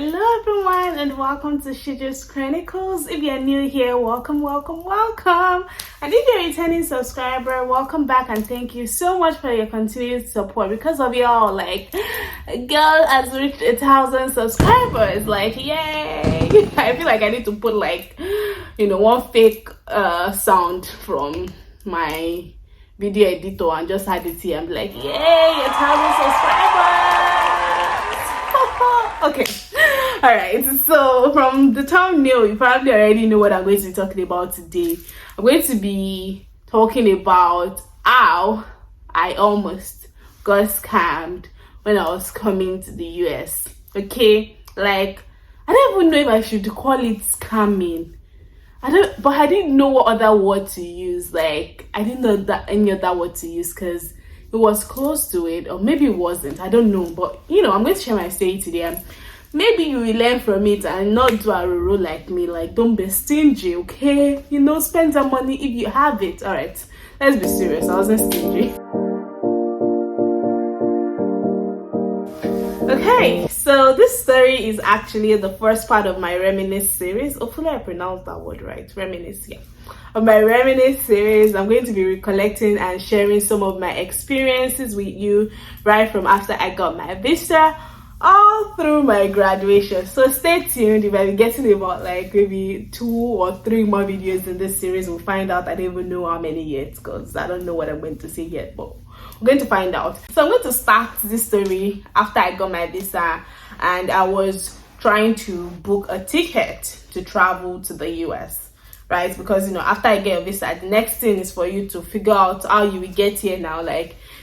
Hello everyone and welcome to Shiju's Chronicles. If you're new here, welcome. And if you're a returning subscriber, welcome back and thank you so much for your continued support. Because of y'all, girl has reached 1,000 subscribers. Yay! I feel like I need to put one fake sound from my video editor and just add it here and be like, yay, 1,000 subscribers. Okay. All right, so from the thumbnail, you probably already know what I'm going to be talking about today. I'm going to be talking about how I almost got scammed when I was coming to the US. Okay, I don't even know if I should call it scamming. But I didn't know what other word to use. I didn't know that any other word to use because it was close to it, or maybe it wasn't. I don't know, but I'm going to share my story today. And maybe you will learn from it and not do a rule like me. Don't be stingy, okay? Spend some money if you have it. All right, let's be serious. I wasn't stingy. Okay, so this story is actually the first part of my Reminisce series. Hopefully I pronounced that word right. Reminisce, yeah. On my Reminisce series, I'm going to be recollecting and sharing some of my experiences with you right from after I got my visa all through my graduation. So stay tuned. If I'm getting about maybe 2 or 3 more videos in this series, we'll find out. I don't even know how many yet because I don't know what I'm going to say yet, but we're going to find out. So I'm going to start this story after I got my visa and I was trying to book a ticket to travel to the US, right? Because after I get a visa, the next thing is for you to figure out how you will get here now.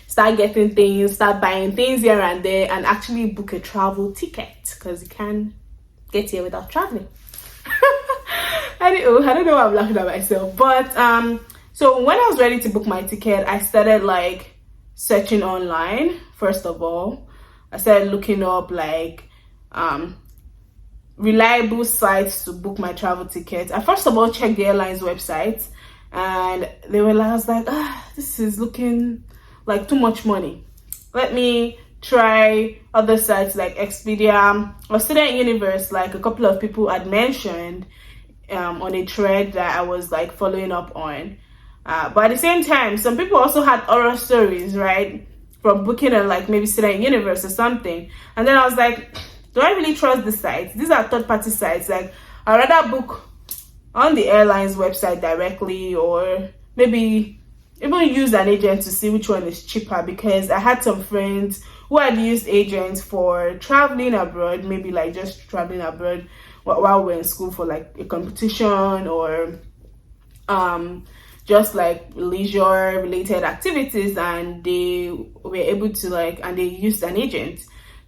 Start getting things, start buying things here and there, and actually book a travel ticket because you can't get here without traveling. I don't know why I'm laughing at myself, but so when I was ready to book my ticket, I started searching online. First of all, I started looking up reliable sites to book my travel ticket. I first of all checked the airline's website, and they were I was like, this is looking like too much money. Let me try other sites like Expedia or Student Universe, a couple of people had mentioned on a thread that I was following up on. But at the same time, some people also had horror stories, right, from booking on maybe Student Universe or something. And then I was like, do I really trust the sites? These are third-party sites. I'd rather book on the airline's website directly, or maybe even use an agent to see which one is cheaper, because I had some friends who had used agents for traveling abroad, maybe just traveling abroad while we're in school for a competition or just leisure related activities, and they were able to and they used an agent.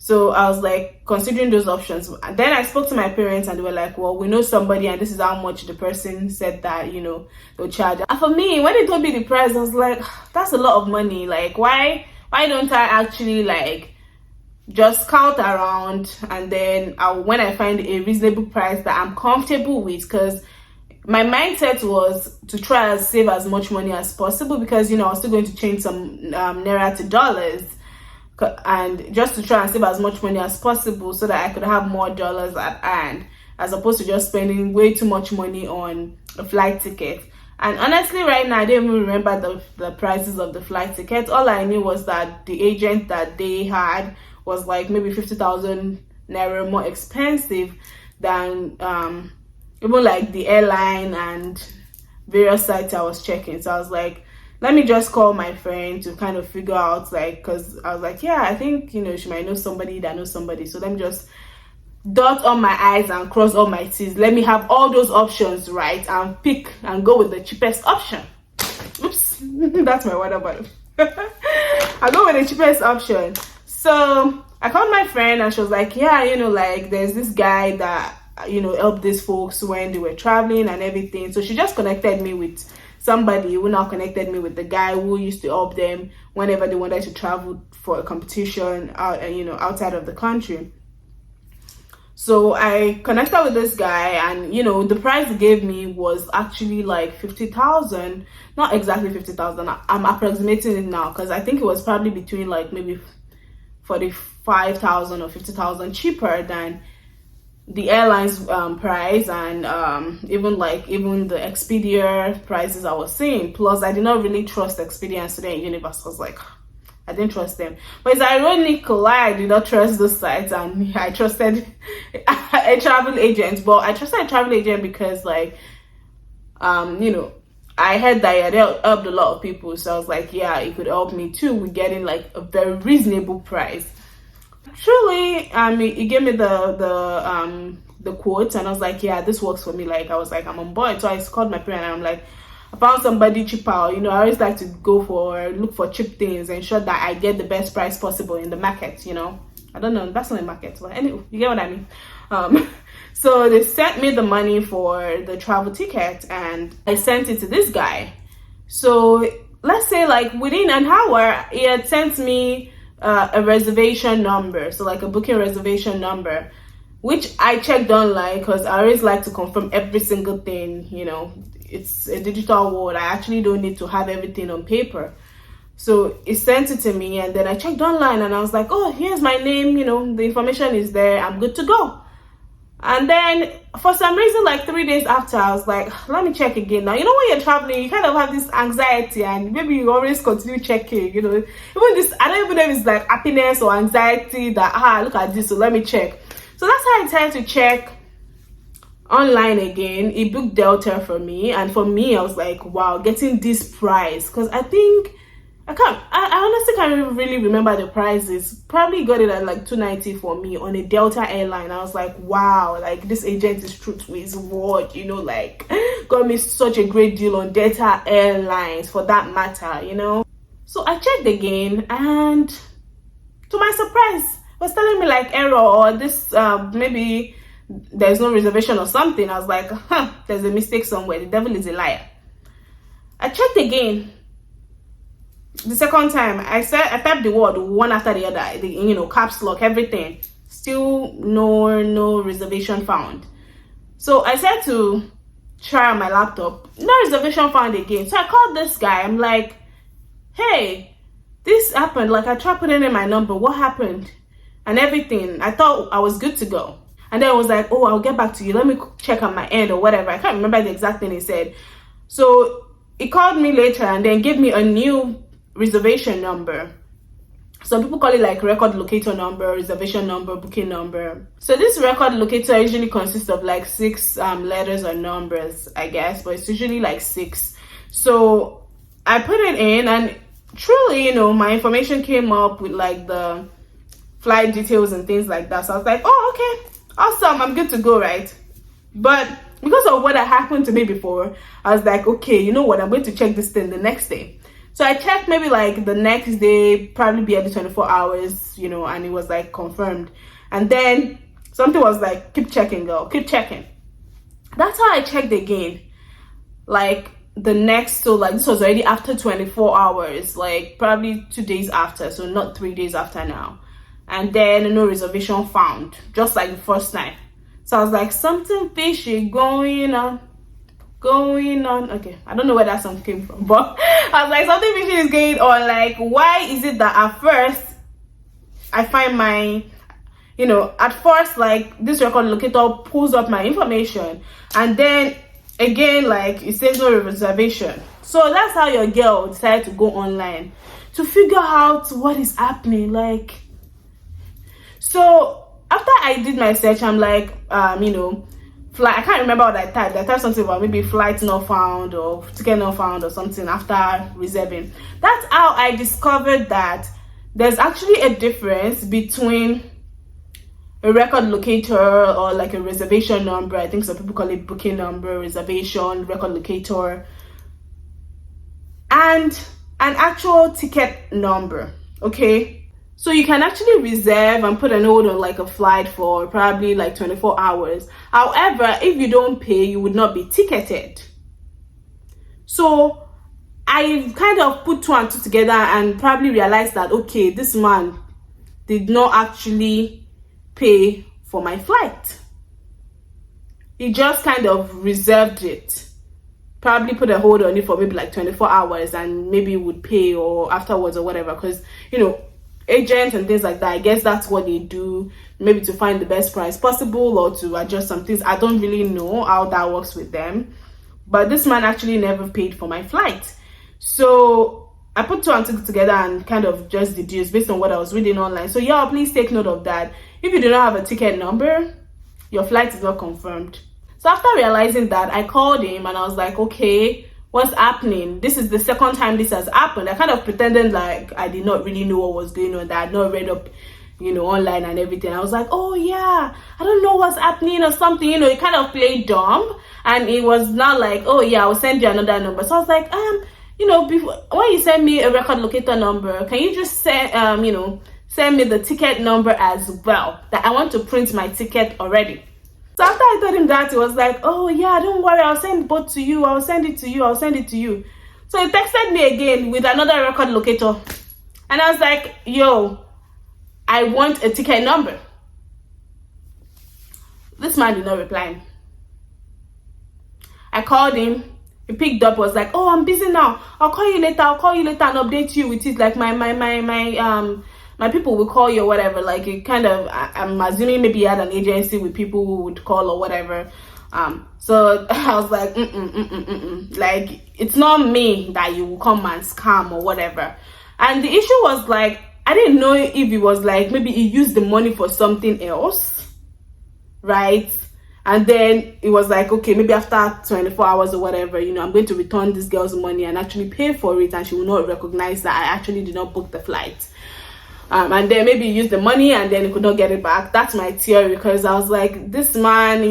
So I was considering those options. And then I spoke to my parents and they were like, well, we know somebody and this is how much the person said that, they'll charge. And for me, when they told me the price, I was like, that's a lot of money. Why don't I actually just scout around, and then when I find a reasonable price that I'm comfortable with, because my mindset was to try and save as much money as possible, because I was still going to change some naira to dollars, and just to try and save as much money as possible so that I could have more dollars at hand, as opposed to just spending way too much money on a flight ticket. And honestly, right now I don't even remember the prices of the flight ticket. All I knew was that the agent that they had was maybe 50,000 naira more expensive than even the airline and various sites I was checking. So I was like, let me just call my friend to kind of figure out, because I was like, yeah, I think, she might know somebody that knows somebody. So let me just dot all my I's and cross all my T's. Let me have all those options right and pick and go with the cheapest option. Oops, that's my water bottle. I go with the cheapest option. So I called my friend and she was like, yeah, there's this guy that, helped these folks when they were traveling and everything. So she just connected me with somebody who now connected me with the guy who used to help them whenever they wanted to travel for a competition outside of the country. So I connected with this guy, and the price he gave me was actually 50,000, not exactly 50,000. I'm approximating it now because I think it was probably between maybe 45,000 or 50,000 cheaper than the airlines price, and even the Expedia prices I was seeing. Plus, I did not really trust Expedia and Student Universe. I was like, I didn't trust them. But it's ironical, I did not trust those sites, and I trusted a travel agent. But I trusted a travel agent because, like, I heard that it had helped a lot of people. So I was like, yeah, it could help me too with getting like a very reasonable price. Truly, it gave me the quotes, and I was like, yeah, this works for me. Like, I was like, I'm on board. So I called my parent, and I'm like, I found somebody cheaper. I always like to look for cheap things, ensure that I get the best price possible in the market. I don't know, that's not a market, but anyway, you get what I mean. So they sent me the money for the travel ticket, and I sent it to this guy. So let's say like within an hour, he had sent me a reservation number, so like a booking reservation number, which I checked online because I always like to confirm every single thing. It's a digital world. I actually don't need to have everything on paper. So he sent it to me, and then I checked online, and I was like, oh, here's my name, the information is there, I'm good to go. And then for some reason, like 3 days after, I was like, let me check again. Now, when you're traveling, you kind of have this anxiety, and maybe you always continue checking, even this, I don't even know if it's like happiness or anxiety that, look at this, so let me check. So that's how I decided to check online again. He booked Delta for me, and for me, I was like, wow, getting this price, because I honestly can't really remember the prices. Probably got it at like $290 for me on a Delta airline. I was like, wow, like this agent is true to his word, like got me such a great deal on Delta Airlines for that matter. So I checked again, and to my surprise, it was telling me like error, or this maybe there's no reservation or something. I was like, there's a mistake somewhere. The devil is a liar. I checked again. The second time, I typed the word one after the other, caps lock, everything. Still no reservation found. So I said to try on my laptop, no reservation found again. So I called this guy. I'm like, hey, this happened. Like, I tried putting in my number. What happened? And everything. I thought I was good to go. And then I was like, oh, I'll get back to you. Let me check on my end or whatever. I can't remember the exact thing he said. So he called me later and then gave me a new reservation number. Some people call it like record locator number, reservation number, booking number. So this record locator usually consists of like 6 letters or numbers, I guess, but it's usually like 6. So I put it in, and truly, my information came up with like the flight details and things like that. So I was like, oh, okay, awesome, I'm good to go, right? But because of what had happened to me before, I was like, okay, you know what, I'm going to check this thing the next day. So I checked maybe like the next day, probably be every 24 hours, and it was like confirmed. And then something was like, keep checking, girl, keep checking. That's how I checked again. Like the next, so like this was already after 24 hours, like probably 2 days after, so not 3 days after now. And then no reservation found, just like the first time. So I was like, something fishy going on. Okay, I don't know where that song came from, but I was like, something fishy is going on. Like, why is it that at first I find my, at first, like, this record locator pulls up my information, and then again, like, it says no reservation. So that's how your girl decided to go online to figure out what is happening. Like, so after I did my search, I'm like, flight, I can't remember what I typed. I typed something about maybe flight not found or ticket not found or something after reserving. That's how I discovered that there's actually a difference between a record locator or like a reservation number. I think some people call it booking number, reservation, record locator, and an actual ticket number. Okay, so you can actually reserve and put a hold on like a flight for probably like 24 hours. However, if you don't pay, you would not be ticketed. So I kind of put 2 and 2 together and probably realized that, okay, this man did not actually pay for my flight. He just kind of reserved it. Probably put a hold on it for maybe like 24 hours and maybe would pay or afterwards or whatever. Because, agents and things like that. I guess that's what they do, maybe to find the best price possible or to adjust some things. I don't really know how that works with them. But this man actually never paid for my flight. So I put two and two together and kind of just deduced based on what I was reading online. So y'all, please take note of that. If you do not have a ticket number, your flight is not confirmed. So after realizing that, I called him and I was like, okay, what's happening? This is the second time this has happened. I kind of pretended like I did not really know what was going on, that I had not read up, online and everything. I was like, oh yeah, I don't know what's happening or something. It kind of played dumb. And it was not like, oh yeah, I'll send you another number. So I was like, before, when you send me a record locator number, can you just send me the ticket number as well? That I want to print my ticket already. So after I told him that, he was like, oh yeah, don't worry, I'll send both to you. I'll send it to you. So he texted me again with another record locator. And I was like, yo, I want a ticket number. This man did not reply. I called him. He picked up, was like, oh, I'm busy now. I'll call you later and update you with it. Like my people will call you or whatever. Like it kind of, I'm assuming maybe he had an agency with people who would call or whatever. So I was like, like it's not me that you will come and scam or whatever. And the issue was like, I didn't know if it was like maybe he used the money for something else, right? And then it was like, okay, maybe after 24 hours or whatever, I'm going to return this girl's money and actually pay for it, and she will not recognize that I actually did not book the flight. And then maybe he used the money and then he could not get it back. That's my theory, because I was like, this man,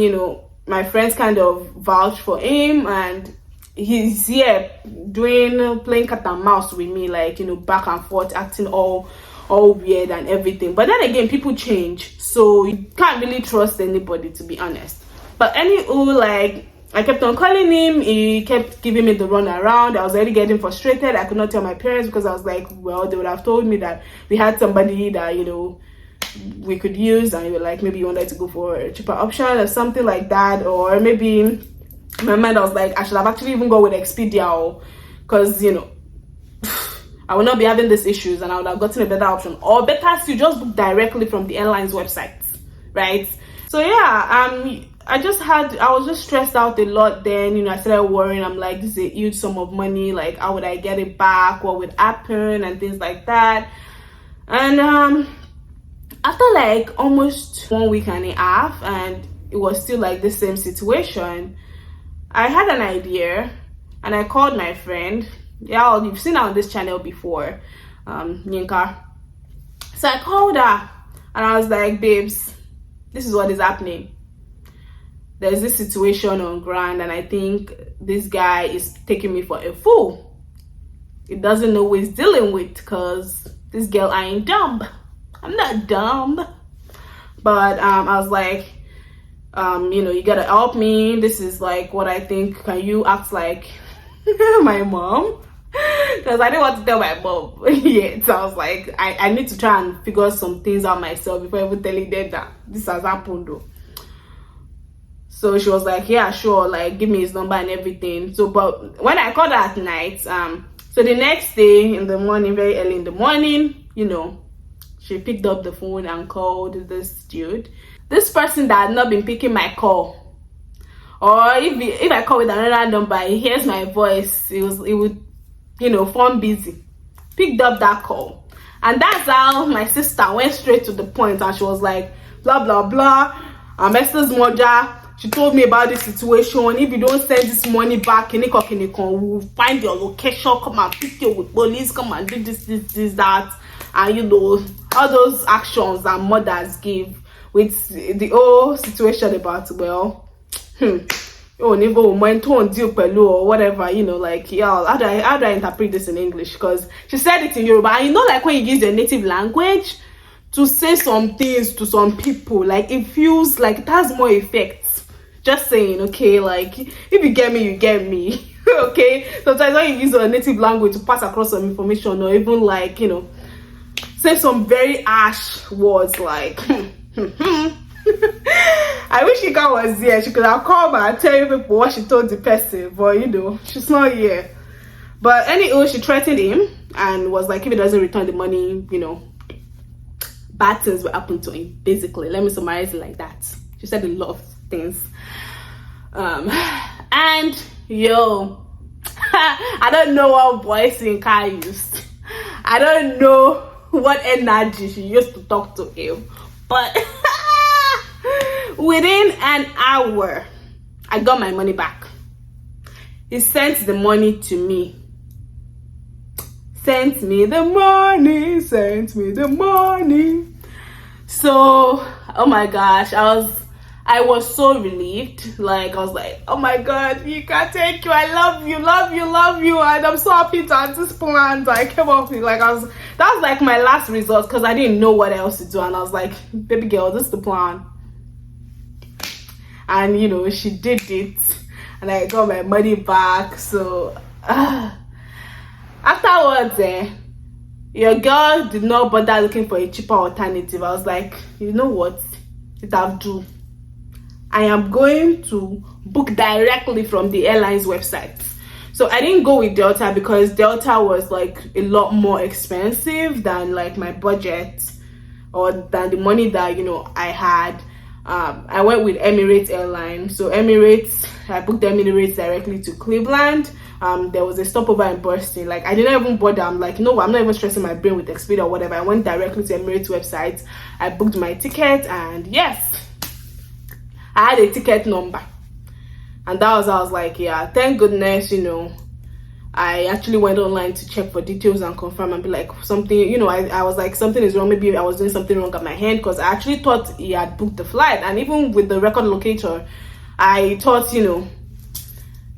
my friends kind of vouched for him, and he's here playing cat and mouse with me, like, back and forth, acting all weird and everything. But then again, people change, so you can't really trust anybody, to be honest. But anywho, like, I kept on calling him. He kept giving me the run around. I was already getting frustrated. I could not tell my parents because I was like, well, they would have told me that we had somebody that we could use, and they were like, maybe you wanted to go for a cheaper option or something like that. Or maybe in my mind I was like, I should have actually even gone with Expedia, because I will not be having these issues, and I would have gotten a better option. Or better, you just book directly from the airline's website, right? So yeah, I was just stressed out a lot then. I started worrying. I'm like, this is a huge sum of money. Like, how would I get it back? What would happen? And things like that. And after like almost 1 week and a half, and it was still like the same situation, I had an idea, and I called my friend. Yeah, you've seen her on this channel before, Yinka. So I called her, and I was like, babes, this is what is happening. There's this situation on ground, and I think this guy is taking me for a fool. He doesn't know who he's dealing with, because this girl ain't dumb. I'm not dumb. But I was like, you gotta help me. This is like what I think. Can you act like my mom? Because I didn't want to tell my mom yet. So I was like, I need to try and figure some things out myself before even telling them that this has happened though. So she was like, yeah, sure, like give me his number and everything. So but when I called her at night, so the next day in the morning, very early in the morning, she picked up the phone and called this dude. This person that had not been picking my call, or if I call with another number, he hears my voice, it would phone busy. Picked up that call, and that's how my sister went straight to the point, and she was like, blah blah blah. Esther's mother, she told me about this situation. If you don't send this money back, we'll find your location, come and pick you with police, come and do this, that, and all those actions that mothers give with the whole situation about, well, or whatever, like, yeah, how do I interpret this in English? Because she said it in Yoruba, and like when you use your native language to say some things to some people, like it feels like it has more effects. Just saying, okay, like if you get me, you get me. Okay, sometimes when you use your native language to pass across some information, or even like say some very harsh words like I wish Ika was here. She could have called and tell you people what she told the person, but she's not here. But anyway, she threatened him and was like, if he doesn't return the money, bad things will happen to him. Basically, let me summarize it like that. She said a lot of things. And yo, I don't know what voice in car used. I don't know what energy she used to talk to him, but within an hour, I got my money back. He sent the money to me. Sent me the money. So, oh my gosh, I was so relieved. Like, I was like, oh my God, you can take you. I love you. And I'm so happy to have this plan. I came up with, like, that was like my last resort because I didn't know what else to do. And I was like, baby girl, this is the plan. And, you know, she did it. And I got my money back. So, afterwards, your girl did not bother looking for a cheaper alternative. I was like, you know what? It'll do. I am going to book directly from the airline's website. So I didn't go with Delta because Delta was like a lot more expensive than like my budget or than the money that, you know, I had. I went with Emirates airline. So Emirates, I booked Emirates directly to Cleveland. There was a stopover in Boston. Like, I didn't even bother. I'm like, no, I'm not even stressing my brain with Expedia or whatever. I went directly to Emirates website. I booked my ticket, and yes, I had a ticket number. And I was like, yeah, thank goodness, you know, I actually went online to check for details and confirm and be like, something, you know, I was like, something is wrong. Maybe I was doing something wrong at my hand, because I actually thought he had booked the flight. And even with the record locator, I thought, you know,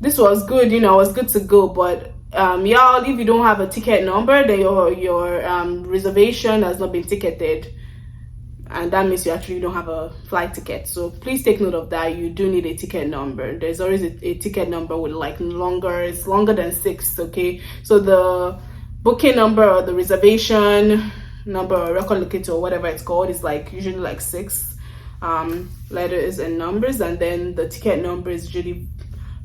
this was good, you know, I was good to go. But y'all, if you don't have a ticket number, then your reservation has not been ticketed, and that means you actually don't have a flight ticket. So please take note of that. You do need a ticket number. There's always a ticket number with like it's longer than 6. Okay, so the booking number or the reservation number or record locator or whatever it's called is like usually like 6 letters and numbers, and then the ticket number is usually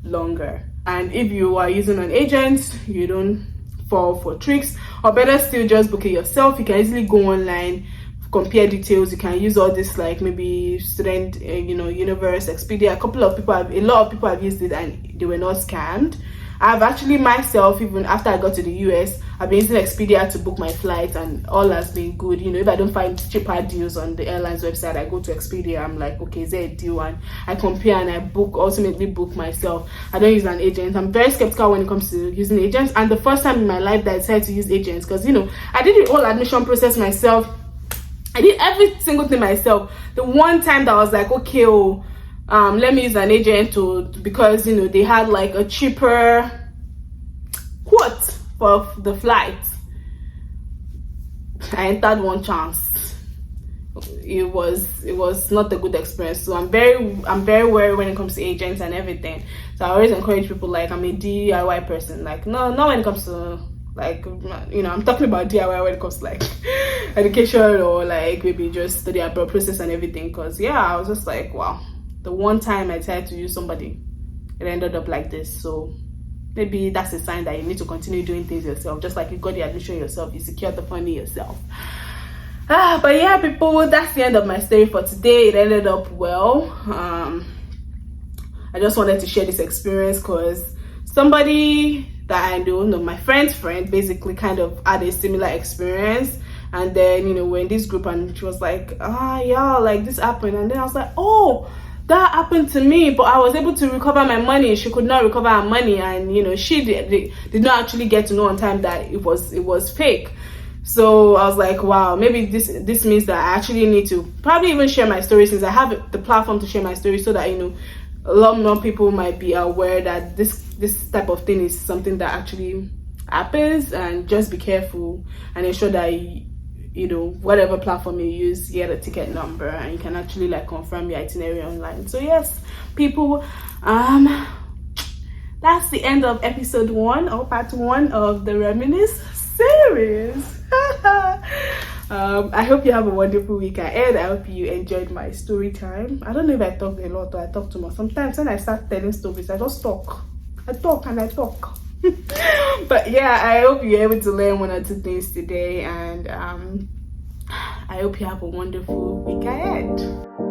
longer. And if you are using an agent, you don't fall for tricks, or better still, just book it yourself. You can easily go online, compare details. You can use all this, like maybe Student, you know, Universe, Expedia. A lot of people have used it and they were not scammed. I've actually myself, even after I got to the US, I've been using Expedia to book my flights, and all has been good. You know, if I don't find cheaper deals on the airline's website, I go to Expedia. I'm like, okay, is there a deal? And I compare and I ultimately book myself. I don't use an agent. I'm very skeptical when it comes to using agents. And the first time in my life that I decided to use agents, because, you know, I did the whole admission process myself. I did every single thing myself. The one time that I was like, okay, let me use an agent because, you know, they had like a cheaper quote for the flight. I entered one chance. It was not a good experience. So I'm very wary when it comes to agents and everything. So I always encourage people, like, I'm a DIY person. Like, no, not when it comes to, like, you know, I'm talking about DIY when it comes to like education or like maybe just the abroad process and everything. Because yeah, I was just like, wow, the one time I tried to use somebody, it ended up like this. So maybe that's a sign that you need to continue doing things yourself. Just like you got the admission yourself, you secured the funding yourself. But yeah, people, that's the end of my story for today. It ended up well. I just wanted to share this experience because somebody that I know, my friend's friend, basically kind of had a similar experience. And then, you know, we're in this group and she was like, yeah, like this happened. And then I was like, oh, that happened to me, but I was able to recover my money. She could not recover her money, and you know, she did not actually get to know on time that it was fake. So I was like, wow, maybe this means that I actually need to probably even share my story, since I have the platform to share my story, so that, you know, a lot more people might be aware that this type of thing is something that actually happens. And just be careful and ensure that you know, whatever platform you use, you get a ticket number and you can actually like confirm your itinerary online. So yes, people, that's the end of episode 1 or part 1 of the Reminisce series. I hope you have a wonderful week ahead. I hope you enjoyed my story time. I don't know if I talked a lot or I talk too much. Sometimes when I start telling stories, I just talk. I talk. But yeah, I hope you're able to learn 1 or 2 things today, and I hope you have a wonderful week ahead.